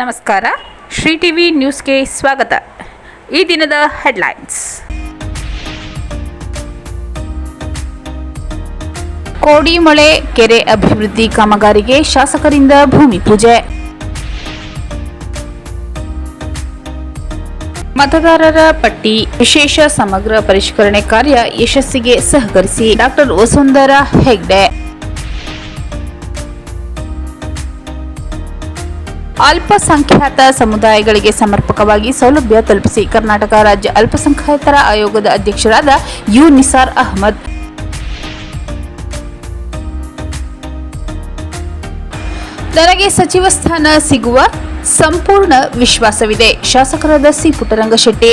ನಮಸ್ಕಾರ. ಶ್ರೀ ಟಿವಿ ನ್ಯೂಸ್ಗೆ ಸ್ವಾಗತ. ಈ ದಿನದ ಹೆಡ್ಲೈನ್ಸ್. ಕೋಡಿಮೊಳೆ ಕೆರೆ ಅಭಿವೃದ್ಧಿ ಕಾಮಗಾರಿಗೆ ಶಾಸಕರಿಂದ ಭೂಮಿ ಪೂಜೆ. ಮತದಾರರ ಪಟ್ಟಿ ವಿಶೇಷ ಸಮಗ್ರ ಪರಿಷ್ಕರಣೆ ಕಾರ್ಯ ಯಶಸ್ಸಿಗೆ ಸಹಕರಿಸಿ ಡಾಕ್ಟರ್ ವಸುಂಧರಾ ಹೆಗ್ಡೆ. ಅಲ್ಪಸಂಖ್ಯಾತ ಸಮುದಾಯಗಳಿಗೆ ಸಮರ್ಪಕವಾಗಿ ಸೌಲಭ್ಯ ತಲುಪಿಸಿ ಕರ್ನಾಟಕ ರಾಜ್ಯ ಅಲ್ಪಸಂಖ್ಯಾತರ ಆಯೋಗದ ಅಧ್ಯಕ್ಷರಾದ ಯು ನಿಸಾರ್ ಅಹಮದ್. ನನಗೆ ಸಚಿವ ಸ್ಥಾನ ಸಿಗುವ ಸಂಪೂರ್ಣ ವಿಶ್ವಾಸವಿದೆ, ಶಾಸಕರಾದ ಸಿ ಪುಟ್ಟರಂಗಶೆಟ್ಟಿ.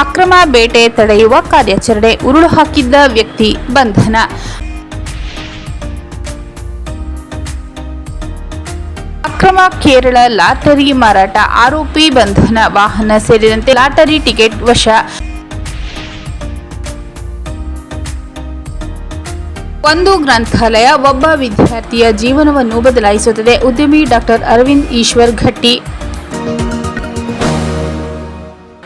ಅಕ್ರಮ ಬೇಟೆ ತಡೆಯುವ ಕಾರ್ಯಾಚರಣೆ, ಉರುಳು ಹಾಕಿದ್ದ ವ್ಯಕ್ತಿ ಬಂಧನ. ಅಕ್ರಮ ಕೇರಳ ಲಾಟರಿ ಮಾರಾಟ, ಆರೋಪಿ ಬಂಧನ, ವಾಹನ ಸೇರಿದಂತೆ ಲಾಟರಿ ಟಿಕೆಟ್ ವಶ. ಒಂದು ಗ್ರಂಥಾಲಯ ಒಬ್ಬ ವಿದ್ಯಾರ್ಥಿಯ ಜೀವನವನ್ನು ಬದಲಾಯಿಸುತ್ತದೆ, ಉದ್ಯಮಿ ಡಾಕ್ಟರ್ ಅರವಿಂದ್ ಈಶ್ವರ್ ಘಟ್ಟಿ.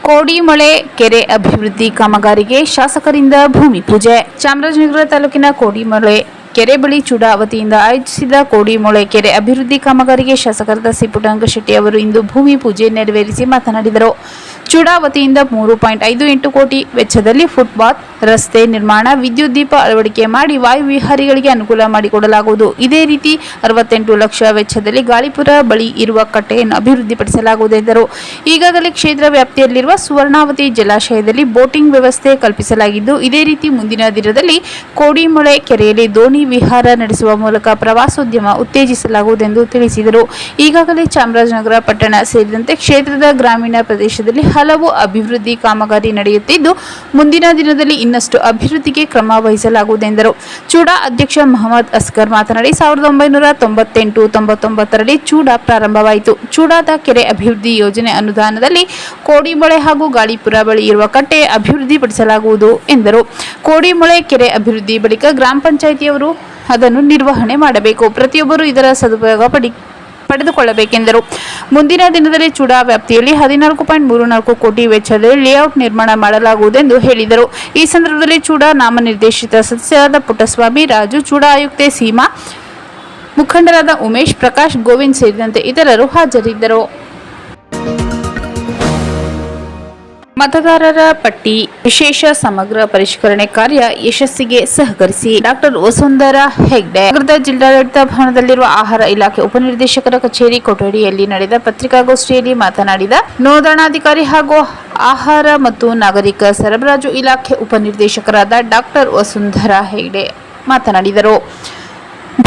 ಕೋಡಿಮೊಳೆ ಕೆರೆ ಅಭಿವೃದ್ಧಿ ಕಾಮಗಾರಿಗೆ ಶಾಸಕರಿಂದ ಭೂಮಿ ಪೂಜೆ. ಚಾಮರಾಜನಗರ ತಾಲೂಕಿನ ಕೋಡಿಮೊಳೆ ಕೆರೆ ಬಳಿ ಚೂಡಾ ವತಿಯಿಂದ ಆಯೋಜಿಸಿದ ಕೋಡಿಮೊಳೆ ಕೆರೆ ಅಭಿವೃದ್ಧಿ ಕಾಮಗಾರಿಗೆ ಶಾಸಕರಾದ ಸಿ ಪುಟ್ಟರಂಗಶೆಟ್ಟಿ ಅವರು ಇಂದು ಭೂಮಿ ಪೂಜೆ ನೆರವೇರಿಸಿ ಮಾತನಾಡಿದರು. ಚೂಡಾ ವತಿಯಿಂದ 3.58 ಕೋಟಿ ವೆಚ್ಚದಲ್ಲಿ ಫುಟ್ಪಾತ್, ರಸ್ತೆ ನಿರ್ಮಾಣ, ವಿದ್ಯುತ್ ದೀಪ ಅಳವಡಿಕೆ ಮಾಡಿ ವಾಯುವಿಹಾರಿಗಳಿಗೆ ಅನುಕೂಲ ಮಾಡಿಕೊಡಲಾಗುವುದು. ಇದೇ ರೀತಿ 68 ಲಕ್ಷ ವೆಚ್ಚದಲ್ಲಿ ಗಾಳಿಪುರ ಬಳಿ ಇರುವ ಕಟ್ಟೆಯನ್ನು ಅಭಿವೃದ್ಧಿಪಡಿಸಲಾಗುವುದು ಎಂದರು. ಈಗಾಗಲೇ ಕ್ಷೇತ್ರ ವ್ಯಾಪ್ತಿಯಲ್ಲಿರುವ ಸುವರ್ಣಾವತಿ ಜಲಾಶಯದಲ್ಲಿ ಬೋಟಿಂಗ್ ವ್ಯವಸ್ಥೆ ಕಲ್ಪಿಸಲಾಗಿದ್ದು, ಇದೇ ರೀತಿ ಮುಂದಿನ ದಿನದಲ್ಲಿ ಕೋಡಿಮೊಳೆ ಕೆರೆಯಲ್ಲಿ ದೋಣಿ ವಿಹಾರ ನಡೆಸುವ ಮೂಲಕ ಪ್ರವಾಸೋದ್ಯಮ ಉತ್ತೇಜಿಸಲಾಗುವುದೆಂದು ತಿಳಿಸಿದರು. ಈಗಾಗಲೇ ಚಾಮರಾಜನಗರ ಪಟ್ಟಣ ಸೇರಿದಂತೆ ಕ್ಷೇತ್ರದ ಗ್ರಾಮೀಣ ಪ್ರದೇಶದಲ್ಲಿ ಹಲವು ಅಭಿವೃದ್ಧಿ ಕಾಮಗಾರಿ ನಡೆಯುತ್ತಿದ್ದು, ಮುಂದಿನ ದಿನದಲ್ಲಿ ಇನ್ನಷ್ಟು ಅಭಿವೃದ್ಧಿಗೆ ಕ್ರಮ ವಹಿಸಲಾಗುವುದೆಂದರು. ಚೂಡಾ ಅಧ್ಯಕ್ಷ ಮಹಮ್ಮದ್ ಅಸ್ಗರ್ ಮಾತನಾಡಿ 1998-99ರಲ್ಲಿ ಚೂಡಾ ಪ್ರಾರಂಭವಾಯಿತು. ಚೂಡಾದ ಕೆರೆ ಅಭಿವೃದ್ಧಿ ಯೋಜನೆ ಅನುದಾನದಲ್ಲಿ ಕೋಡಿಮೊಳೆ ಹಾಗೂ ಗಾಳಿಪುರ ಬಳಿ ಇರುವ ಕಟ್ಟೆ ಅಭಿವೃದ್ಧಿಪಡಿಸಲಾಗುವುದು ಎಂದರು. ಕೋಡಿಮೊಳೆ ಕೆರೆ ಅಭಿವೃದ್ಧಿ ಬಳಿಕ ಗ್ರಾಮ ಪಂಚಾಯಿತಿಯವರು ಅದನ್ನು ನಿರ್ವಹಣೆ ಮಾಡಬೇಕು, ಪ್ರತಿಯೊಬ್ಬರು ಇದರ ಸದುಪಯೋಗ ಪಡೆದುಕೊಳ್ಳಬೇಕೆಂದರು. ಮುಂದಿನ ದಿನದಲ್ಲಿ ಚೂಡಾ ವ್ಯಾಪ್ತಿಯಲ್ಲಿ 14.34 ಕೋಟಿ ವೆಚ್ಚದಲ್ಲಿ ಲೇಔಟ್ ನಿರ್ಮಾಣ ಮಾಡಲಾಗುವುದೆಂದು ಹೇಳಿದರು. ಈ ಸಂದರ್ಭದಲ್ಲಿ ಚೂಡಾ ನಾಮನಿರ್ದೇಶಿತ ಸದಸ್ಯರಾದ ಪುಟ್ಟಸ್ವಾಮಿ, ರಾಜು, ಚೂಡಾ ಆಯುಕ್ತೆ ಸೀಮಾ, ಮುಖಂಡರಾದ ಉಮೇಶ್, ಪ್ರಕಾಶ್, ಗೋವಿಂದ್ ಸೇರಿದಂತೆ ಇತರರು ಹಾಜರಿದ್ದರು. ಮತದಾರರ ಪಟ್ಟಿ ವಿಶೇಷ ಸಮಗ್ರ ಪರಿಷ್ಕರಣೆ ಕಾರ್ಯ ಯಶಸ್ಸಿಗೆ ಸಹಕರಿಸಿ ಡಾಕ್ಟರ್ ವಸುಂಧರಾ ಹೆಗ್ಡೆ. ನಗರದ ಜಿಲ್ಲಾಡಳಿತ ಭವನದಲ್ಲಿರುವ ಆಹಾರ ಇಲಾಖೆ ಉಪನಿರ್ದೇಶಕರ ಕಚೇರಿ ಕೊಠಡಿಯಲ್ಲಿ ನಡೆದ ಪತ್ರಿಕಾಗೋಷ್ಠಿಯಲ್ಲಿ ಮಾತನಾಡಿದ ನೋಂದಣಾಧಿಕಾರಿ ಹಾಗೂ ಆಹಾರ ಮತ್ತು ನಾಗರಿಕ ಸರಬರಾಜು ಇಲಾಖೆ ಉಪನಿರ್ದೇಶಕರಾದ ಡಾಕ್ಟರ್ ವಸುಂಧರಾ ಹೆಗ್ಡೆ ಮಾತನಾಡಿದರು.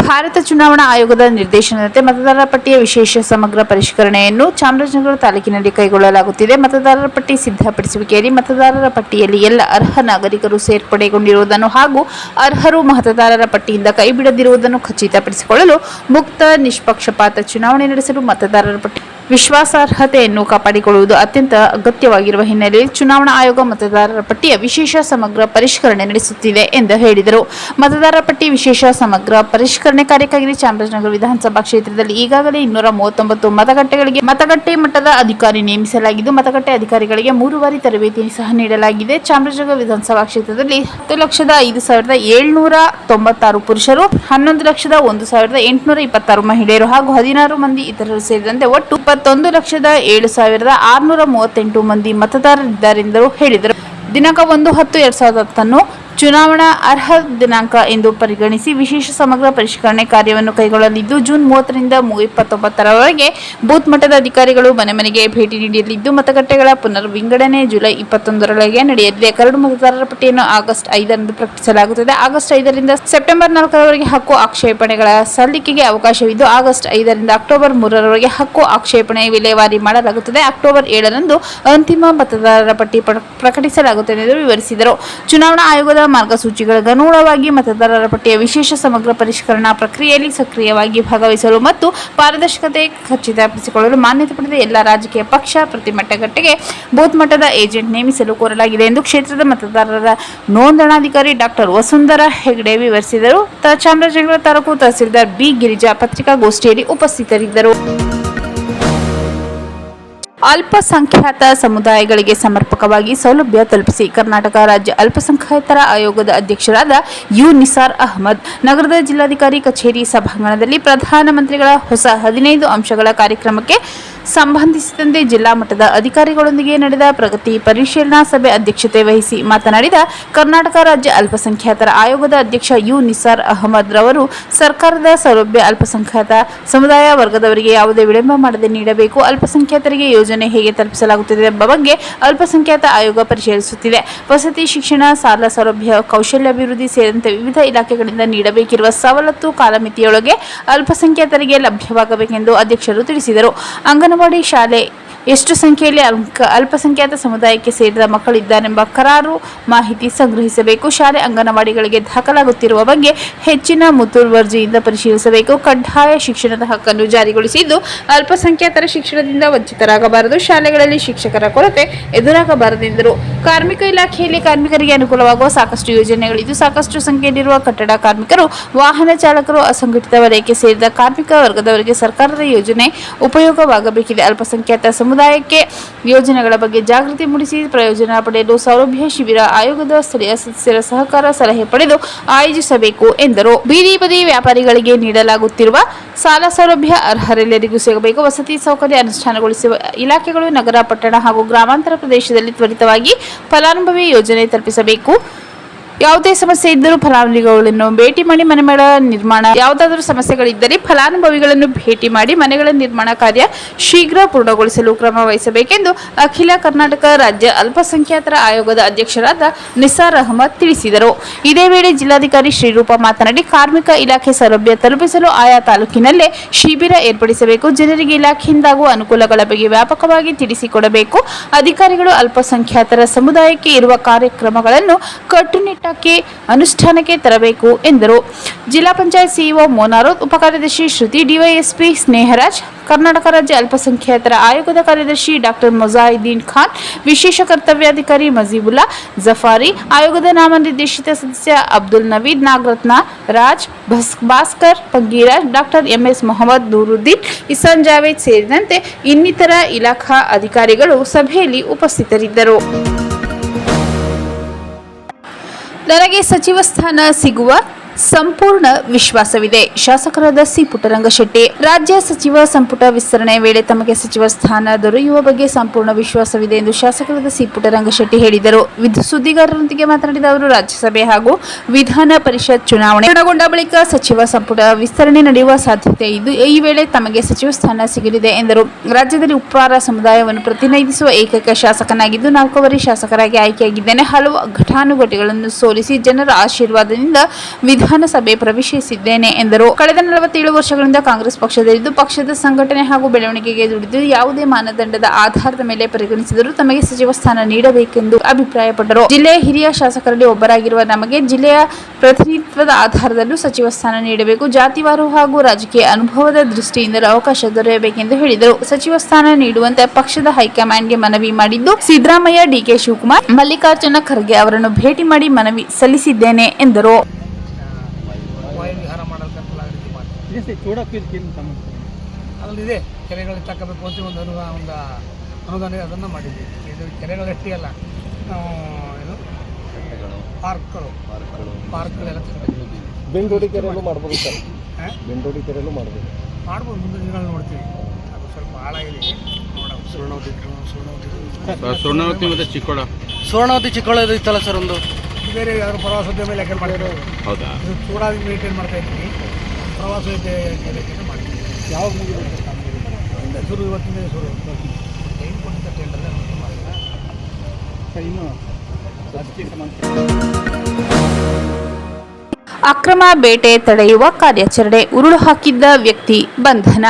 ಭಾರತ ಚುನಾವಣಾ ಆಯೋಗದ ನಿರ್ದೇಶನದಂತೆ ಮತದಾರರ ಪಟ್ಟಿಯ ವಿಶೇಷ ಸಮಗ್ರ ಪರಿಷ್ಕರಣೆಯನ್ನು ಚಾಮರಾಜನಗರ ತಾಲೂಕಿನಲ್ಲಿ ಕೈಗೊಳ್ಳಲಾಗುತ್ತಿದೆ. ಮತದಾರರ ಪಟ್ಟಿ ಸಿದ್ಧಪಡಿಸುವಿಕೆಯಲ್ಲಿ ಮತದಾರರ ಪಟ್ಟಿಯಲ್ಲಿ ಎಲ್ಲ ಅರ್ಹ ನಾಗರಿಕರು ಸೇರ್ಪಡೆಗೊಂಡಿರುವುದನ್ನು ಹಾಗೂ ಅರ್ಹರು ಮತದಾರರ ಪಟ್ಟಿಯಿಂದ ಕೈಬಿಡದಿರುವುದನ್ನು ಖಚಿತಪಡಿಸಿಕೊಳ್ಳಲು ಮುಕ್ತ, ನಿಷ್ಪಕ್ಷಪಾತ ಚುನಾವಣೆ ನಡೆಸಲು ಮತದಾರರ ಪಟ್ಟಿ ವಿಶ್ವಾಸಾರ್ಹತೆಯನ್ನು ಕಾಪಾಡಿಕೊಳ್ಳುವುದು ಅತ್ಯಂತ ಅಗತ್ಯವಾಗಿರುವ ಹಿನ್ನೆಲೆಯಲ್ಲಿ ಚುನಾವಣಾ ಆಯೋಗ ಮತದಾರರ ಪಟ್ಟಿಯ ವಿಶೇಷ ಸಮಗ್ರ ಪರಿಷ್ಕರಣೆ ನಡೆಸುತ್ತಿದೆ ಎಂದು ಹೇಳಿದರು. ಮತದಾರರ ಪಟ್ಟಿ ವಿಶೇಷ ಸಮಗ್ರ ಪರಿಷ್ಕರಣೆ ಕಾರ್ಯಕ್ಕಾಗಿ ಚಾಮರಾಜನಗರ ವಿಧಾನಸಭಾ ಕ್ಷೇತ್ರದಲ್ಲಿ ಈಗಾಗಲೇ 239 ಮತಗಟ್ಟೆಗಳಿಗೆ ಮತಗಟ್ಟೆ ಮಟ್ಟದ ಅಧಿಕಾರಿ ನೇಮಿಸಲಾಗಿದ್ದು, ಮತಗಟ್ಟೆ ಅಧಿಕಾರಿಗಳಿಗೆ 3 ಬಾರಿ ತರಬೇತಿ ಸಹ ನೀಡಲಾಗಿದೆ. ಚಾಮರಾಜನಗರ ವಿಧಾನಸಭಾ ಕ್ಷೇತ್ರದಲ್ಲಿ 10,05,796 ಪುರುಷರು, 11,01,826 ಮಹಿಳೆಯರು ಹಾಗೂ 16 ಮಂದಿ ಇತರರು ಸೇರಿದಂತೆ ಒಟ್ಟು 21,07,638 ಮಂದಿ ಮತದಾರರಿದ್ದಾರೆಂದು ಹೇಳಿದರು. ದಿನಾಂಕ 1/10/2010 ಚುನಾವಣಾ ಅರ್ಹ ದಿನಾಂಕ ಎಂದು ಪರಿಗಣಿಸಿ ವಿಶೇಷ ಸಮಗ್ರ ಪರಿಷ್ಕರಣೆ ಕಾರ್ಯವನ್ನು ಕೈಗೊಳ್ಳಲಿದ್ದು, ಜೂನ್ 30ರಿಂದ 29ರವರೆಗೆ ಬೂತ್ ಮಟ್ಟದ ಅಧಿಕಾರಿಗಳು ಮನೆ ಮನೆಗೆ ಭೇಟಿ ನೀಡಲಿದ್ದು, ಮತಗಟ್ಟೆಗಳ ಪುನರ್ ವಿಂಗಡಣೆ ಜುಲೈ 21ರೊಳಗೆ ನಡೆಯಲಿದೆ. ಕರಡು ಮತದಾರರ ಪಟ್ಟಿಯನ್ನು ಆಗಸ್ಟ್ 5ರಂದು ಪ್ರಕಟಿಸಲಾಗುತ್ತದೆ. ಆಗಸ್ಟ್ 5ರಿಂದ ಸೆಪ್ಟೆಂಬರ್ 4ರವರೆಗೆ ಹಕ್ಕು ಆಕ್ಷೇಪಣೆಗಳ ಸಲ್ಲಿಕೆಗೆ ಅವಕಾಶವಿದ್ದು, ಆಗಸ್ಟ್ 5ರಿಂದ ಅಕ್ಟೋಬರ್ 3ರವರೆಗೆ ಹಕ್ಕು ಆಕ್ಷೇಪಣೆ ವಿಲೇವಾರಿ ಮಾಡಲಾಗುತ್ತದೆ. ಅಕ್ಟೋಬರ್ 7ರಂದು ಅಂತಿಮ ಮತದಾರರ ಪಟ್ಟಿ ಪ್ರಕಟಿಸಲಾಗುತ್ತದೆ ಎಂದು ವಿವರಿಸಿದರು. ಚುನಾವಣಾ ಆಯೋಗದ ಮಾರ್ಗಸೂಚಿಗಳಿಗೆ ಅನುಗುಣವಾಗಿ ಮತದಾರರ ಪಟ್ಟಿಯ ವಿಶೇಷ ಸಮಗ್ರ ಪರಿಷ್ಕರಣಾ ಪ್ರಕ್ರಿಯೆಯಲ್ಲಿ ಸಕ್ರಿಯವಾಗಿ ಭಾಗವಹಿಸಲು ಮತ್ತು ಪಾರದರ್ಶಕತೆ ಖಚಿತಪಡಿಸಿಕೊಳ್ಳಲು ಮಾನ್ಯತೆ ಪಡೆದ ಎಲ್ಲ ರಾಜಕೀಯ ಪಕ್ಷ ಪ್ರತಿ ಮಟ್ಟಗಟ್ಟೆಗೆ ಬೂತ್ ಮಟ್ಟದ ಏಜೆಂಟ್ ನೇಮಿಸಲು ಕೋರಲಾಗಿದೆ ಎಂದು ಕ್ಷೇತ್ರದ ಮತದಾರರ ನೋಂದಣಾಧಿಕಾರಿ ಡಾಕ್ಟರ್ ವಸುಂಧರಾ ಹೆಗ್ಡೆ ವಿವರಿಸಿದರು. ಚಾಮರಾಜನಗರ ತಾಲೂಕು ತಹಸೀಲ್ದಾರ್ ಬಿ ಗಿರಿಜಾ ಪತ್ರಿಕಾಗೋಷ್ಠಿಯಲ್ಲಿ ಉಪಸ್ಥಿತರಿದ್ದರು. ಅಲ್ಪಸಂಖ್ಯಾತ ಸಮುದಾಯಗಳಿಗೆ ಸಮರ್ಪಕವಾಗಿ ಸೌಲಭ್ಯ ತಲುಪಿಸಿ ಕರ್ನಾಟಕ ರಾಜ್ಯ ಅಲ್ಪಸಂಖ್ಯಾತರ ಆಯೋಗದ ಅಧ್ಯಕ್ಷರಾದ ಯು ನಿಸಾರ್ ಅಹಮದ್ ನಗರದ ಜಿಲ್ಲಾಧಿಕಾರಿ ಕಚೇರಿ ಸಭಾಂಗಣದಲ್ಲಿ ಪ್ರಧಾನಮಂತ್ರಿಗಳ ಹೊಸ 15 ಅಂಶಗಳ ಕಾರ್ಯಕ್ರಮಕ್ಕೆ ಸಂಬಂಧಿಸಿದಂತೆ ಜಿಲ್ಲಾ ಮಟ್ಟದ ಅಧಿಕಾರಿಗಳೊಂದಿಗೆ ನಡೆದ ಪ್ರಗತಿ ಪರಿಶೀಲನಾ ಸಭೆ ಅಧ್ಯಕ್ಷತೆ ವಹಿಸಿ ಮಾತನಾಡಿದ ಕರ್ನಾಟಕ ರಾಜ್ಯ ಅಲ್ಪಸಂಖ್ಯಾತರ ಆಯೋಗದ ಅಧ್ಯಕ್ಷ ಯು ನಿಸಾರ್ ಅಹಮದ್ ರವರು ಸರ್ಕಾರದ ಸೌಲಭ್ಯ ಅಲ್ಪಸಂಖ್ಯಾತ ಸಮುದಾಯ ವರ್ಗದವರಿಗೆ ಯಾವುದೇ ವಿಳಂಬ ಮಾಡದೆ ನೀಡಬೇಕು. ಅಲ್ಪಸಂಖ್ಯಾತರಿಗೆ ಯೋಜನೆ ಹೇಗೆ ತಲುಪಿಸಲಾಗುತ್ತಿದೆ ಎಂಬ ಬಗ್ಗೆ ಅಲ್ಪಸಂಖ್ಯಾತ ಆಯೋಗ ಪರಿಶೀಲಿಸುತ್ತಿದೆ. ವಸತಿ, ಶಿಕ್ಷಣ, ಸಾಲ ಸೌಲಭ್ಯ, ಕೌಶಲ್ಯಾಭಿವೃದ್ಧಿ ಸೇರಿದಂತೆ ವಿವಿಧ ಇಲಾಖೆಗಳಿಂದ ನೀಡಬೇಕಿರುವ ಸವಲತ್ತು ಕಾಲಮಿತಿಯೊಳಗೆ ಅಲ್ಪಸಂಖ್ಯಾತರಿಗೆ ಲಭ್ಯವಾಗಬೇಕೆಂದು ಅಧ್ಯಕ್ಷರು ತಿಳಿಸಿದರು. ಅಂಗನವಾಡಿ ಶಾಲೆ ಎಷ್ಟು ಸಂಖ್ಯೆಯಲ್ಲಿ ಅಲ್ಪಸಂಖ್ಯಾತ ಸಮುದಾಯಕ್ಕೆ ಸೇರಿದ ಮಕ್ಕಳಿದ್ದಾರೆಂಬ ಕರಾರು ಮಾಹಿತಿ ಸಂಗ್ರಹಿಸಬೇಕು. ಶಾಲೆ ಅಂಗನವಾಡಿಗಳಿಗೆ ದಾಖಲಾಗುತ್ತಿರುವ ಬಗ್ಗೆ ಹೆಚ್ಚಿನ ಮುತುವರ್ಜಿಯಿಂದ ಪರಿಶೀಲಿಸಬೇಕು. ಕಡ್ಡಾಯ ಶಿಕ್ಷಣದ ಹಕ್ಕನ್ನು ಜಾರಿಗೊಳಿಸಿದ್ದು ಅಲ್ಪಸಂಖ್ಯಾತರ ಶಿಕ್ಷಣದಿಂದ ವಂಚಿತರಾಗಬಾರದು. ಶಾಲೆಗಳಲ್ಲಿ ಶಿಕ್ಷಕರ ಕೊರತೆ ಎದುರಾಗಬಾರದೆಂದರು. ಕಾರ್ಮಿಕ ಇಲಾಖೆಯಲ್ಲಿ ಕಾರ್ಮಿಕರಿಗೆ ಅನುಕೂಲವಾಗುವ ಸಾಕಷ್ಟು ಯೋಜನೆಗಳಿದ್ದು ಸಾಕಷ್ಟು ಸಂಖ್ಯೆಯಲ್ಲಿರುವ ಕಟ್ಟಡ ಕಾರ್ಮಿಕರು, ವಾಹನ ಚಾಲಕರು, ಅಸಂಘಟಿತ ವಲಯಕ್ಕೆ ಸೇರಿದ ಕಾರ್ಮಿಕ ವರ್ಗದವರಿಗೆ ಸರ್ಕಾರದ ಯೋಜನೆ ಉಪಯೋಗವಾಗಬೇಕಿದೆ. ಅಲ್ಪಸಂಖ್ಯಾತ ಸಮುದಾಯಕ್ಕೆ ಯೋಜನೆಗಳ ಬಗ್ಗೆ ಜಾಗೃತಿ ಮೂಡಿಸಿ ಪ್ರಯೋಜನ ಪಡೆಯಲು ಸೌಲಭ್ಯ ಶಿಬಿರ ಆಯೋಗದ ಸ್ಥಳೀಯ ಸದಸ್ಯರ ಸಹಕಾರ ಸಲಹೆ ಪಡೆದು ಆಯೋಜಿಸಬೇಕು ಎಂದರು. ಬೀದಿ ಬದಿ ವ್ಯಾಪಾರಿಗಳಿಗೆ ನೀಡಲಾಗುತ್ತಿರುವ ಸಾಲ ಸೌಲಭ್ಯ ಅರ್ಹರೆಲ್ಲರಿಗೂ ಸಿಗಬೇಕು. ವಸತಿ ಸೌಕರ್ಯ ಅನುಷ್ಠಾನಗೊಳಿಸುವ ಇಲಾಖೆಗಳು ನಗರ, ಪಟ್ಟಣ ಹಾಗೂ ಗ್ರಾಮಾಂತರ ಪ್ರದೇಶದಲ್ಲಿ ತ್ವರಿತವಾಗಿ ಫಲಾನುಭವಿ ಯೋಜನೆ ತಲುಪಿಸಬೇಕು. ಯಾವುದೇ ಸಮಸ್ಯೆ ಇದ್ದರೂ ಫಲಾನುಭವಿಗಳನ್ನು ಭೇಟಿ ಮಾಡಿ ಮನೆಗಳ ನಿರ್ಮಾಣ, ಯಾವುದಾದರೂ ಸಮಸ್ಯೆಗಳಿದ್ದರೆ ಫಲಾನುಭವಿಗಳನ್ನು ಭೇಟಿ ಮಾಡಿ ಮನೆಗಳ ನಿರ್ಮಾಣ ಕಾರ್ಯ ಶೀಘ್ರ ಪೂರ್ಣಗೊಳಿಸಲು ಕ್ರಮ ವಹಿಸಬೇಕೆಂದು ಅಖಿಲ ಕರ್ನಾಟಕ ರಾಜ್ಯ ಅಲ್ಪಸಂಖ್ಯಾತರ ಆಯೋಗದ ಅಧ್ಯಕ್ಷರಾದ ನಿಸಾರ್ ಅಹಮದ್ ತಿಳಿಸಿದರು. ಇದೇ ವೇಳೆ ಜಿಲ್ಲಾಧಿಕಾರಿ ಶ್ರೀರೂಪ ಮಾತನಾಡಿ, ಕಾರ್ಮಿಕ ಇಲಾಖೆ ಸೌಲಭ್ಯ ತಲುಪಿಸಲು ಆಯಾ ತಾಲೂಕಿನಲ್ಲೇ ಶಿಬಿರ ಏರ್ಪಡಿಸಬೇಕು. ಜನರಿಗೆ ಇಲಾಖೆಯಿಂದಾಗುವ ಅನುಕೂಲಗಳ ಬಗ್ಗೆ ವ್ಯಾಪಕವಾಗಿ ತಿಳಿಸಿಕೊಡಬೇಕು. ಅಧಿಕಾರಿಗಳು ಅಲ್ಪಸಂಖ್ಯಾತರ ಸಮುದಾಯಕ್ಕೆ ಇರುವ ಕಾರ್ಯಕ್ರಮಗಳನ್ನು ಕಟ್ಟುನಿಟ್ಟಾಗಿ ಅನುಷ್ಠಾನಕ್ಕೆ ತರಬೇಕು ಎಂದರು. ಜಿಲ್ಲಾ ಪಂಚಾಯತ್ ಸಿಇಒ ಮೋನಾರೋತ್, ಉಪಕಾರ್ಯದರ್ಶಿ ಶ್ರುತಿ, ಡಿವೈಎಸ್ಪಿ ಸ್ನೇಹರಾಜ್, ಕರ್ನಾಟಕ ರಾಜ್ಯ ಅಲ್ಪಸಂಖ್ಯಾತರ ಆಯೋಗದ ಕಾರ್ಯದರ್ಶಿ ಡಾಕ್ಟರ್ ಮೊಜಾಹಿದೀನ್ ಖಾನ್, ವಿಶೇಷ ಕರ್ತವ್ಯಾಧಿಕಾರಿ ಮಜೀಬುಲ್ಲಾ ಜಫಾರಿ, ಆಯೋಗದ ನಾಮನಿರ್ದೇಶಿತ ಸದಸ್ಯ ಅಬ್ದುಲ್ ನವೀದ್, ನಾಗರತ್ನ ರಾಜ್, ಭಾಸ್ಕರ್ ಪಂಗೀರಾಜ್, ಡಾಕ್ಟರ್ ಎಂಎಸ್ ಮೊಹಮ್ಮದ್ ನೂರುದ್ದೀನ್, ಇಸಾನ್ ಜಾವೇದ್ ಸೇರಿದಂತೆ ಇನ್ನಿತರ ಇಲಾಖಾ ಅಧಿಕಾರಿಗಳು ಸಭೆಯಲ್ಲಿ ಉಪಸ್ಥಿತರಿದ್ದರು. ನನಗೆ ಸಚಿವ ಸ್ಥಾನ ಸಿಗುವ ಸಂಪೂರ್ಣ ವಿಶ್ವಾಸವಿದೆ. ಶಾಸಕರಾದ ಸಿ ಪುಟ್ಟರಂಗಶೆಟ್ಟಿ. ರಾಜ್ಯ ಸಚಿವ ಸಂಪುಟ ವಿಸ್ತರಣೆ ವೇಳೆ ತಮಗೆ ಸಚಿವ ಸ್ಥಾನ ದೊರೆಯುವ ಬಗ್ಗೆ ಸಂಪೂರ್ಣ ವಿಶ್ವಾಸವಿದೆ ಎಂದು ಶಾಸಕರಾದ ಸಿ ಪುಟ್ಟರಂಗಶೆಟ್ಟಿ ಹೇಳಿದರು. ಸುದ್ದಿಗಾರರೊಂದಿಗೆ ಮಾತನಾಡಿದ ಅವರು, ರಾಜ್ಯಸಭೆ ಹಾಗೂ ವಿಧಾನ ಪರಿಷತ್ ಚುನಾವಣೆ ಪೂರ್ಣಗೊಂಡ ಬಳಿಕ ಸಚಿವ ಸಂಪುಟ ವಿಸ್ತರಣೆ ನಡೆಯುವ ಸಾಧ್ಯತೆ ಇದ್ದು ಈ ವೇಳೆ ತಮಗೆ ಸಚಿವ ಸ್ಥಾನ ಸಿಗಲಿದೆ ಎಂದರು. ರಾಜ್ಯದಲ್ಲಿ ಉಪ್ಪಾರ ಸಮುದಾಯವನ್ನು ಪ್ರತಿನಿಧಿಸುವ ಏಕೈಕ ಶಾಸಕನಾಗಿದ್ದು 4 ಬಾರಿ ಶಾಸಕರಾಗಿ ಆಯ್ಕೆಯಾಗಿದ್ದೇನೆ. ಹಲವು ಘಟಾನುಘಟಿಗಳನ್ನು ಸೋಲಿಸಿ ಜನರ ಆಶೀರ್ವಾದದಿಂದ ವಿಧಾನಸಭೆ ಪ್ರವೇಶಿಸಿದ್ದೇನೆ ಎಂದರು. ಕಳೆದ 47 ವರ್ಷಗಳಿಂದ ಕಾಂಗ್ರೆಸ್ ಪಕ್ಷದಲ್ಲಿದ್ದು ಪಕ್ಷದ ಸಂಘಟನೆ ಹಾಗೂ ಬೆಳವಣಿಗೆಗೆ ದುಡಿದು ಯಾವುದೇ ಮಾನದಂಡದ ಆಧಾರದ ಮೇಲೆ ಪರಿಗಣಿಸಿದರೂ ತಮಗೆ ಸಚಿವ ಸ್ಥಾನ ನೀಡಬೇಕೆಂದು ಅಭಿಪ್ರಾಯಪಟ್ಟರು. ಜಿಲ್ಲೆಯ ಹಿರಿಯ ಶಾಸಕರಲ್ಲಿ ಒಬ್ಬರಾಗಿರುವ ನಮಗೆ ಜಿಲ್ಲೆಯ ಪ್ರತಿನಿಧಿತ್ವದ ಆಧಾರದಲ್ಲೂ ಸಚಿವ ಸ್ಥಾನ ನೀಡಬೇಕು. ಜಾತಿವಾರು ಹಾಗೂ ರಾಜಕೀಯ ಅನುಭವದ ದೃಷ್ಟಿಯಿಂದಲೂ ಅವಕಾಶ ದೊರೆಯಬೇಕೆಂದು ಹೇಳಿದರು. ಸಚಿವ ಸ್ಥಾನ ನೀಡುವಂತೆ ಪಕ್ಷದ ಹೈಕಮಾಂಡ್ಗೆ ಮನವಿ ಮಾಡಿದ್ದು ಸಿದ್ದರಾಮಯ್ಯ, ಡಿಕೆ ಶಿವಕುಮಾರ್, ಮಲ್ಲಿಕಾರ್ಜುನ ಖರ್ಗೆ ಅವರನ್ನು ಭೇಟಿ ಮಾಡಿ ಮನವಿ ಸಲ್ಲಿಸಿದ್ದೇನೆ ಎಂದರು. ಅದರಲ್ಲಿದೆ ಕೆರೆಗಳಿಗೆ ತಕ್ಕಬೇಕು ಅಂತ ಒಂದು ಅನುದಾನ ಅದನ್ನು ಮಾಡಿದ್ದೀವಿ. ಇದು ಕೆರೆಗಳಷ್ಟೇ ಅಲ್ಲ, ಏನು ಪಾರ್ಕ್ಗಳೆಲ್ಲ ಬೆಂಡೋಡಿ ಕೆರೆಯಲ್ಲೂ ಮಾಡ್ಬೋದು ಸರ್. ಬೆಂಡೋಡಿ ಕೆರೆಯಲ್ಲೂ ಮಾಡ್ಬೋದು ಮುಂದಿನ ದಿನಗಳು ನೋಡ್ತೀವಿ. ಅದು ಸ್ವಲ್ಪ ಹಾಳಾಗಿದೆ. ಸ್ವರ್ಣವತಿ ಮತ್ತು ಚಿಕ್ಕೋಳ ಇದು ಇತ್ತಲ್ಲ ಸರ್, ಒಂದು ಬೇರೆ ಯಾರು ಪ್ರವಾಸೋದ್ಯಮ ಇಲಾಖೆ ಮಾಡಿದ್ರು. ಹೌದಾ? ಇದು ಚೂಡಾಗಿ ಮೇಂಟೈನ್ ಮಾಡ್ತಾ ಇದ್ದೀವಿ. ಪ್ರವಾಸೋದ್ಯಮ ಮಾಡಿದ್ದೀವಿ. ಯಾವಾಗ ಮುಗಿದು ಶುರು? ಇವತ್ತಿಂದ ಶುರು. ಟೈಮ್ ಕೊಟ್ಟಿದ್ದ ಟೆಂಡರ್ ಇನ್ನು ರಾಜಕೀಯ ಅಕ್ರಮ ಬೇಟೆ ತಡೆಯುವ ಕಾರ್ಯಾಚರಣೆ, ಉರುಳು ಹಾಕಿದ್ದ ವ್ಯಕ್ತಿ ಬಂಧನ.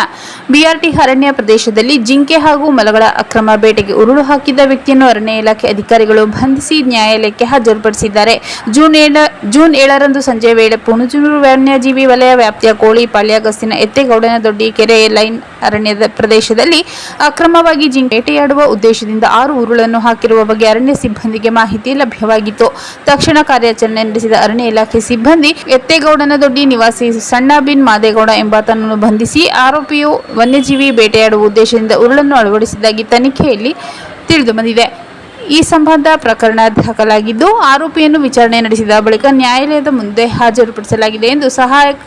ಬಿಆರ್ಟಿ ಅರಣ್ಯ ಪ್ರದೇಶದಲ್ಲಿ ಜಿಂಕೆ ಹಾಗೂ ಮೊಲಗಳ ಅಕ್ರಮ ಬೇಟೆಗೆ ಉರುಳು ಹಾಕಿದ್ದ ವ್ಯಕ್ತಿಯನ್ನು ಅರಣ್ಯ ಇಲಾಖೆ ಅಧಿಕಾರಿಗಳು ಬಂಧಿಸಿ ನ್ಯಾಯಾಲಯಕ್ಕೆ ಹಾಜರುಪಡಿಸಿದ್ದಾರೆ. ಜೂನ್ 7ರಂದು ಸಂಜೆ ವೇಳೆ ಪುಣಜೂರು ವನ್ಯಜೀವಿ ವಲಯ ವ್ಯಾಪ್ತಿಯ ಕೋಳಿಪಾಳ್ಯ ಗಸ್ತಿನ ಎತ್ತೇಗೌಡನದೊಡ್ಡಿ ಕೆರೆ ಲೈನ್ ಅರಣ್ಯದ ಪ್ರದೇಶದಲ್ಲಿ ಅಕ್ರಮವಾಗಿ ಜಿಂಕೆ ಬೇಟೆಯಾಡುವ ಉದ್ದೇಶದಿಂದ 6 ಉರುಳನ್ನು ಹಾಕಿರುವ ಬಗ್ಗೆ ಅರಣ್ಯ ಸಿಬ್ಬಂದಿಗೆ ಮಾಹಿತಿ ಲಭ್ಯವಾಗಿತ್ತು. ತಕ್ಷಣ ಕಾರ್ಯಾಚರಣೆ ನಡೆಸಿದ ಅರಣ್ಯ ಇಲಾಖೆ ಸಿಬ್ಬಂದಿ ಎತ್ತೇಗೌಡನದೊಡ್ಡಿ ನಿವಾಸಿ ಸಣ್ಣ ಬಿನ್ ಮಾದೇಗೌಡ ಎಂಬಾತನನ್ನು ಬಂಧಿಸಿ ಆರೋಪಿಯು ವನ್ಯಜೀವಿ ಬೇಟೆಯಾಡುವ ಉದ್ದೇಶದಿಂದ ಉರುಳನ್ನು ಅಳವಡಿಸಿದ್ದಾಗಿ ತನಿಖೆಯಲ್ಲಿ ತಿಳಿದುಬಂದಿದೆ. ಈ ಸಂಬಂಧ ಪ್ರಕರಣ ದಾಖಲಾಗಿದ್ದು ಆರೋಪಿಯನ್ನು ವಿಚಾರಣೆ ನಡೆಸಿದ ಬಳಿಕ ನ್ಯಾಯಾಲಯದ ಮುಂದೆ ಹಾಜರುಪಡಿಸಲಾಗಿದೆ ಎಂದು ಸಹಾಯಕ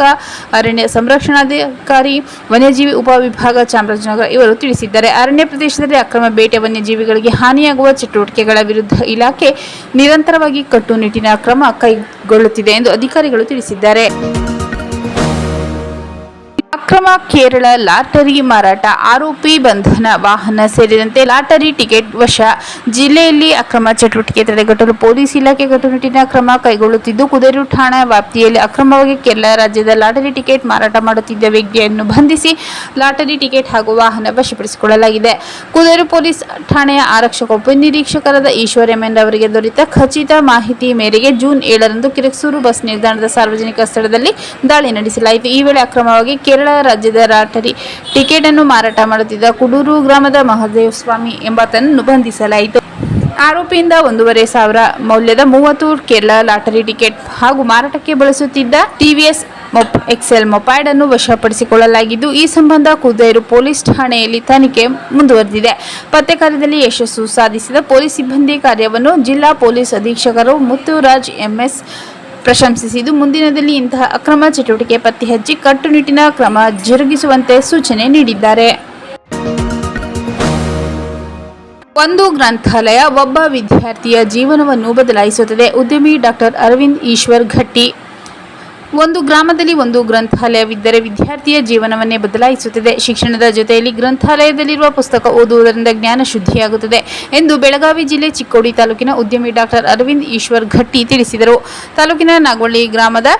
ಅರಣ್ಯ ಸಂರಕ್ಷಣಾಧಿಕಾರಿ ವನ್ಯಜೀವಿ ಉಪವಿಭಾಗ ಚಾಮರಾಜನಗರ ಇವರು ತಿಳಿಸಿದ್ದಾರೆ. ಅರಣ್ಯ ಪ್ರದೇಶದಲ್ಲಿ ಅಕ್ರಮ ಬೇಟೆ ವನ್ಯಜೀವಿಗಳಿಗೆ ಹಾನಿಯಾಗುವ ಚಟುವಟಿಕೆಗಳ ವಿರುದ್ಧ ಇಲಾಖೆ ನಿರಂತರವಾಗಿ ಕಟ್ಟುನಿಟ್ಟಿನ ಕ್ರಮ ಕೈಗೊಳ್ಳುತ್ತಿದೆ ಎಂದು ಅಧಿಕಾರಿಗಳು ತಿಳಿಸಿದ್ದಾರೆ. ಅಕ್ರಮ ಕೇರಳ ಲಾಟರಿ ಮಾರಾಟ, ಆರೋಪಿ ಬಂಧನ. ವಾಹನ ಸೇರಿದಂತೆ ಲಾಟರಿ ಟಿಕೆಟ್ ವಶ. ಜಿಲ್ಲೆಯಲ್ಲಿ ಅಕ್ರಮ ಚಟುವಟಿಕೆ ತಡೆಗಟ್ಟಲು ಪೊಲೀಸ್ ಇಲಾಖೆ ಕಟ್ಟುನಿಟ್ಟಿನ ಕ್ರಮ ಕೈಗೊಳ್ಳುತ್ತಿದ್ದು, ಕುದೇರು ಠಾಣಾ ವ್ಯಾಪ್ತಿಯಲ್ಲಿ ಅಕ್ರಮವಾಗಿ ಕೇರಳ ರಾಜ್ಯದ ಲಾಟರಿ ಟಿಕೆಟ್ ಮಾರಾಟ ಮಾಡುತ್ತಿದ್ದ ವ್ಯಕ್ತಿಯನ್ನು ಬಂಧಿಸಿ ಲಾಟರಿ ಟಿಕೆಟ್ ಹಾಗೂ ವಾಹನ ವಶಪಡಿಸಿಕೊಳ್ಳಲಾಗಿದೆ. ಕುದೇರು ಪೊಲೀಸ್ ಠಾಣೆಯ ಆರಕ್ಷಕ ಉಪನಿರೀಕ್ಷಕರಾದ ಈಶ್ವರ್ ಎಂಎನ್ ಅವರಿಗೆ ದೊರೆತ ಖಚಿತ ಮಾಹಿತಿ ಮೇರೆಗೆ ಜೂನ್ 7ರಂದು ಕಿರಕ್ಸೂರು ಬಸ್ ನಿಲ್ದಾಣದ ಸಾರ್ವಜನಿಕ ಸ್ಥಳದಲ್ಲಿ ದಾಳಿ ನಡೆಸಲಾಯಿತು. ಈ ವೇಳೆ ಅಕ್ರಮವಾಗಿ ಕೇರಳ ರಾಜ್ಯದ ಲಾಟರಿ ಟಿಕೆಟ್ ಅನ್ನು ಮಾರಾಟ ಮಾಡುತ್ತಿದ್ದ ಕುಡೂರು ಗ್ರಾಮದ ಮಹದೇವ ಸ್ವಾಮಿ ಎಂಬಾತನನ್ನು ಬಂಧಿಸಲಾಯಿತು. ಆರೋಪಿಯಿಂದ 1,500,000 ಮೌಲ್ಯದ 30 ಕೇರಳ ಲಾಟರಿ ಟಿಕೆಟ್ ಹಾಗೂ ಮಾರಾಟಕ್ಕೆ ಬಳಸುತ್ತಿದ್ದ ಟಿವಿಎಸ್ ಎಕ್ಸೆಲ್ ಮೊಪೈಡ್ ಅನ್ನು ವಶಪಡಿಸಿಕೊಳ್ಳಲಾಗಿದ್ದು, ಈ ಸಂಬಂಧ ಕುದೇರು ಪೊಲೀಸ್ ಠಾಣೆಯಲ್ಲಿ ತನಿಖೆ ಮುಂದುವರೆದಿದೆ. ಪತ್ತೆ ಕಾರ್ಯದಲ್ಲಿ ಯಶಸ್ಸು ಸಾಧಿಸಿದ ಪೊಲೀಸ್ ಸಿಬ್ಬಂದಿ ಕಾರ್ಯವನ್ನು ಜಿಲ್ಲಾ ಪೊಲೀಸ್ ಅಧೀಕ್ಷಕರು ಮುತ್ತುರಾಜ್ ಎಂಎಸ್ ಪ್ರಶಂಸಿಸಿದ್ದು, ಮುಂದಿನದಲ್ಲಿ ಇಂತಹ ಅಕ್ರಮ ಚಟುವಟಿಕೆ ಪತ್ತೆ ಹಚ್ಚಿ ಕಟ್ಟುನಿಟ್ಟಿನ ಕ್ರಮ ಜರುಗಿಸುವಂತೆ ಸೂಚನೆ ನೀಡಿದ್ದಾರೆ. ಒಂದು ಗ್ರಂಥಾಲಯ ಒಬ್ಬ ವಿದ್ಯಾರ್ಥಿಯ ಜೀವನವನ್ನು ಬದಲಾಯಿಸುತ್ತದೆ. ಉದ್ಯಮಿ ಡಾಕ್ಟರ್ ಅರವಿಂದ್ ಈಶ್ವರ್ ಘಟ್ಟಿ. ಒಂದು ಗ್ರಾಮದಲ್ಲಿ ಒಂದು ಗ್ರಂಥಾಲಯವಿದ್ದರೆ ವಿದ್ಯಾರ್ಥಿಯ ಜೀವನವನ್ನೇ ಬದಲಾಯಿಸುತ್ತದೆ. ಶಿಕ್ಷಣದ ಜೊತೆಯಲ್ಲಿ ಗ್ರಂಥಾಲಯದಲ್ಲಿರುವ ಪುಸ್ತಕ ಓದುವುದರಿಂದ ಜ್ಞಾನ ಶುದ್ಧಿಯಾಗುತ್ತದೆ ಎಂದು ಬೆಳಗಾವಿ ಜಿಲ್ಲೆ ಚಿಕ್ಕೋಡಿ ತಾಲೂಕಿನ ಉದ್ಯಮಿ ಡಾಕ್ಟರ್ ಅರವಿಂದ್ ಈಶ್ವರ್ ಘಟ್ಟಿ ತಿಳಿಸಿದರು. ತಾಲೂಕಿನ ನಾಗೋಳಿ ಗ್ರಾಮದ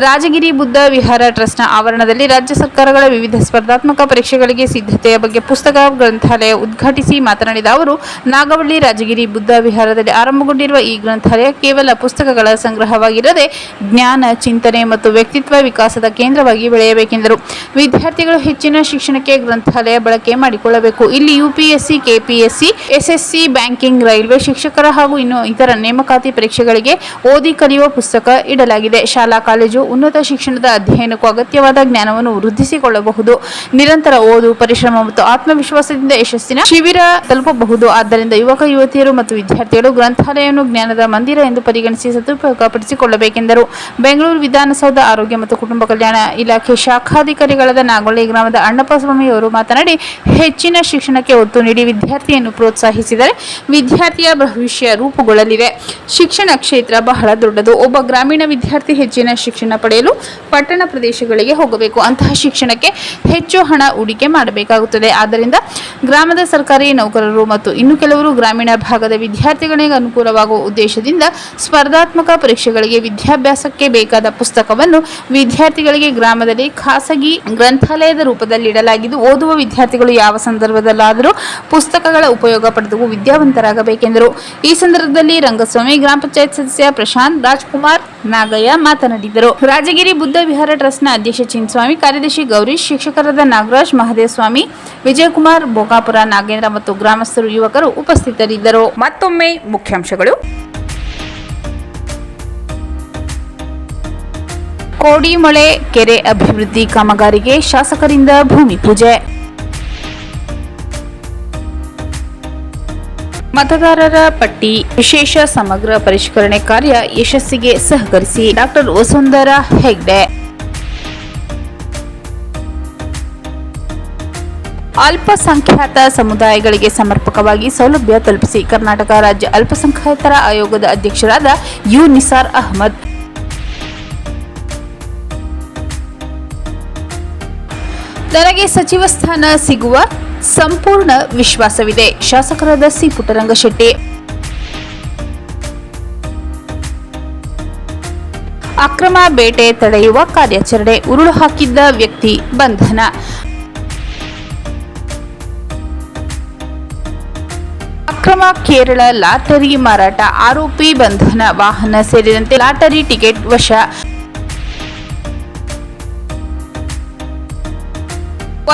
ರಾಜಗಿರಿ ಬುದ್ಧ ವಿಹಾರ ಟ್ರಸ್ಟ್ನ ಆವರಣದಲ್ಲಿ ರಾಜ್ಯ ಸರ್ಕಾರಗಳ ವಿವಿಧ ಸ್ಪರ್ಧಾತ್ಮಕ ಪರೀಕ್ಷೆಗಳಿಗೆ ಸಿದ್ಧತೆಯ ಬಗ್ಗೆ ಪುಸ್ತಕ ಗ್ರಂಥಾಲಯ ಉದ್ಘಾಟಿಸಿ ಮಾತನಾಡಿದ ಅವರು, ನಾಗವಳ್ಳಿ ರಾಜಗಿರಿ ಬುದ್ಧ ವಿಹಾರದಲ್ಲಿ ಆರಂಭಗೊಂಡಿರುವ ಈ ಗ್ರಂಥಾಲಯ ಕೇವಲ ಪುಸ್ತಕಗಳ ಸಂಗ್ರಹವಾಗಿರದೆ ಜ್ಞಾನ, ಚಿಂತನೆ ಮತ್ತು ವ್ಯಕ್ತಿತ್ವ ವಿಕಾಸದ ಕೇಂದ್ರವಾಗಿ ಬೆಳೆಯಬೇಕೆಂದರು. ವಿದ್ಯಾರ್ಥಿಗಳು ಹೆಚ್ಚಿನ ಶಿಕ್ಷಣಕ್ಕೆ ಗ್ರಂಥಾಲಯ ಬಳಕೆ ಮಾಡಿಕೊಳ್ಳಬೇಕು. ಇಲ್ಲಿ UPSC, KPSC, SSC, banking, railway, ಶಿಕ್ಷಕರ ಹಾಗೂ ಇನ್ನು ಇತರ ನೇಮಕಾತಿ ಪರೀಕ್ಷೆಗಳಿಗೆ ಓದಿ ಕಲಿಯುವ ಪುಸ್ತಕ ಇಡಲಾಗಿದೆ. ಶಾಲಾ ಕಾಲೇಜು ಉನ್ನತ ಶಿಕ್ಷಣದ ಅಧ್ಯಯನಕ್ಕೂ ಅಗತ್ಯವಾದ ಜ್ಞಾನವನ್ನು ವೃದ್ಧಿಸಿಕೊಳ್ಳಬಹುದು. ನಿರಂತರ ಓದು, ಪರಿಶ್ರಮ ಮತ್ತು ಆತ್ಮವಿಶ್ವಾಸದಿಂದ ಯಶಸ್ಸಿನ ಶಿಬಿರ ತಲುಪಬಹುದು. ಆದ್ದರಿಂದ ಯುವಕ ಯುವತಿಯರು ಮತ್ತು ವಿದ್ಯಾರ್ಥಿಗಳು ಗ್ರಂಥಾಲಯವನ್ನು ಜ್ಞಾನದ ಮಂದಿರ ಎಂದು ಪರಿಗಣಿಸಿ ಸದುಪಯೋಗಪಡಿಸಿಕೊಳ್ಳಬೇಕೆಂದರು. ಬೆಂಗಳೂರು ವಿಧಾನಸೌಧ ಆರೋಗ್ಯ ಮತ್ತು ಕುಟುಂಬ ಕಲ್ಯಾಣ ಇಲಾಖೆ ಶಾಖಾಧಿಕಾರಿಗಳಾದ ನಾಗೊಳ್ಳಿ ಗ್ರಾಮದ ಅಣ್ಣಪ್ಪ ಸ್ವಾಮಿ ಅವರು ಮಾತನಾಡಿ, ಹೆಚ್ಚಿನ ಶಿಕ್ಷಣಕ್ಕೆ ಒತ್ತು ನೀಡಿ ವಿದ್ಯಾರ್ಥಿಯನ್ನು ಪ್ರೋತ್ಸಾಹಿಸಿದರೆ ವಿದ್ಯಾರ್ಥಿಯ ಭವಿಷ್ಯ ರೂಪುಗೊಳ್ಳಲಿದೆ. ಶಿಕ್ಷಣ ಕ್ಷೇತ್ರ ಬಹಳ ದೊಡ್ಡದು. ಒಬ್ಬ ಗ್ರಾಮೀಣ ವಿದ್ಯಾರ್ಥಿ ಹೆಚ್ಚಿನ ಶಿಕ್ಷಣ ಪಡೆಯಲು ಪಟ್ಟಣ ಪ್ರದೇಶಗಳಿಗೆ ಹೋಗಬೇಕು. ಅಂತಹ ಶಿಕ್ಷಣಕ್ಕೆ ಹೆಚ್ಚು ಹಣ ಹೂಡಿಕೆ ಮಾಡಬೇಕಾಗುತ್ತದೆ. ಆದ್ದರಿಂದ ಗ್ರಾಮದ ಸರ್ಕಾರಿ ನೌಕರರು ಮತ್ತು ಇನ್ನು ಕೆಲವರು ಗ್ರಾಮೀಣ ಭಾಗದ ವಿದ್ಯಾರ್ಥಿಗಳಿಗೆ ಅನುಕೂಲವಾಗುವ ಉದ್ದೇಶದಿಂದ ಸ್ಪರ್ಧಾತ್ಮಕ ಪರೀಕ್ಷೆಗಳಿಗೆ ವಿದ್ಯಾಭ್ಯಾಸಕ್ಕೆ ಬೇಕಾದ ಪುಸ್ತಕವನ್ನು ವಿದ್ಯಾರ್ಥಿಗಳಿಗೆ ಗ್ರಾಮದಲ್ಲಿ ಖಾಸಗಿ ಗ್ರಂಥಾಲಯದ ರೂಪದಲ್ಲಿ ಇಡಲಾಗಿದ್ದು, ಓದುವ ವಿದ್ಯಾರ್ಥಿಗಳು ಯಾವ ಸಂದರ್ಭದಲ್ಲಾದರೂ ಪುಸ್ತಕಗಳ ಉಪಯೋಗ ಪಡೆದು ವಿದ್ಯಾವಂತರಾಗಬೇಕೆಂದರು. ಈ ಸಂದರ್ಭದಲ್ಲಿ ರಂಗಸ್ವಾಮಿ, ಗ್ರಾಮ ಪಂಚಾಯತ್ ಸದಸ್ಯ ಪ್ರಶಾಂತ್, ರಾಜ್ಕುಮಾರ್, ನಾಗಯ್ಯ ಮಾತನಾಡಿದರು. ರಾಜಗಿರಿ ಬುದ್ಧ ವಿಹಾರ ಟ್ರಸ್ಟ್ನ ಅಧ್ಯಕ್ಷ ಚಿನ್ಸ್ವಾಮಿ, ಕಾರ್ಯದರ್ಶಿ ಗೌರೀಶ್, ಶಿಕ್ಷಕರಾದ ನಾಗರಾಜ್, ಮಹದೇವಸ್ವಾಮಿ, ವಿಜಯಕುಮಾರ್, ಬೋಕಾಪುರ, ನಾಗೇಂದ್ರ ಮತ್ತು ಗ್ರಾಮಸ್ಥರು, ಯುವಕರು ಉಪಸ್ಥಿತರಿದ್ದರು. ಮತ್ತೊಮ್ಮೆ ಮುಖ್ಯಾಂಶಗಳು. ಕೋಡಿಮೊಳೆ ಕೆರೆ ಅಭಿವೃದ್ಧಿ ಕಾಮಗಾರಿಗೆ ಶಾಸಕರಿಂದ ಭೂಮಿ ಪೂಜೆ. ಮತದಾರರ ಪಟ್ಟಿ ವಿಶೇಷ ಸಮಗ್ರ ಪರಿಷ್ಕರಣೆ ಕಾರ್ಯ ಯಶಸ್ಸಿಗೆ ಸಹಕರಿಸಿ ಡಾಕ್ಟರ್ ವಸುಂಧರಾ ಹೆಗ್ಡೆ. ಅಲ್ಪಸಂಖ್ಯಾತ ಸಮುದಾಯಗಳಿಗೆ ಸಮರ್ಪಕವಾಗಿ ಸೌಲಭ್ಯ ತಲುಪಿಸಿ ಕರ್ನಾಟಕ ರಾಜ್ಯ ಅಲ್ಪಸಂಖ್ಯಾತರ ಆಯೋಗದ ಅಧ್ಯಕ್ಷರಾದ ಯು ನಿಸಾರ್ ಅಹಮದ್. ನನಗೆ ಸಚಿವ ಸ್ಥಾನ ಸಿಗುವ ಸಂಪೂರ್ಣ ವಿಶ್ವಾಸವಿದೆ. ಶಾಸಕರಾದ ಸಿ ಪುಟ್ಟರಂಗಶೆಟ್ಟಿ. ಅಕ್ರಮ ಅಕ್ರಮ ಬೇಟೆ ತಡೆಯುವ ಕಾರ್ಯಾಚರಣೆ, ಉರುಳು ಹಾಕಿದ್ದ ವ್ಯಕ್ತಿ ಬಂಧನ. ಅಕ್ರಮ ಕೇರಳ ಲಾಟರಿ ಮಾರಾಟ, ಆರೋಪಿ ಬಂಧನ. ವಾಹನ ಸೇರಿದಂತೆ ಲಾಟರಿ ಟಿಕೆಟ್ ವಶ.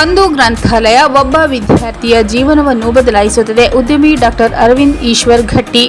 ಒಂದು ಗ್ರಂಥಾಲಯ ಒಬ್ಬ ವಿದ್ಯಾರ್ಥಿಯ ಜೀವನವನ್ನು ಬದಲಾಯಿಸುತ್ತದೆ. ಉದ್ಯಮಿ ಡಾಕ್ಟರ್ ಅರವಿಂದ್ ಈಶ್ವರ್ ಘಟ್ಟಿ.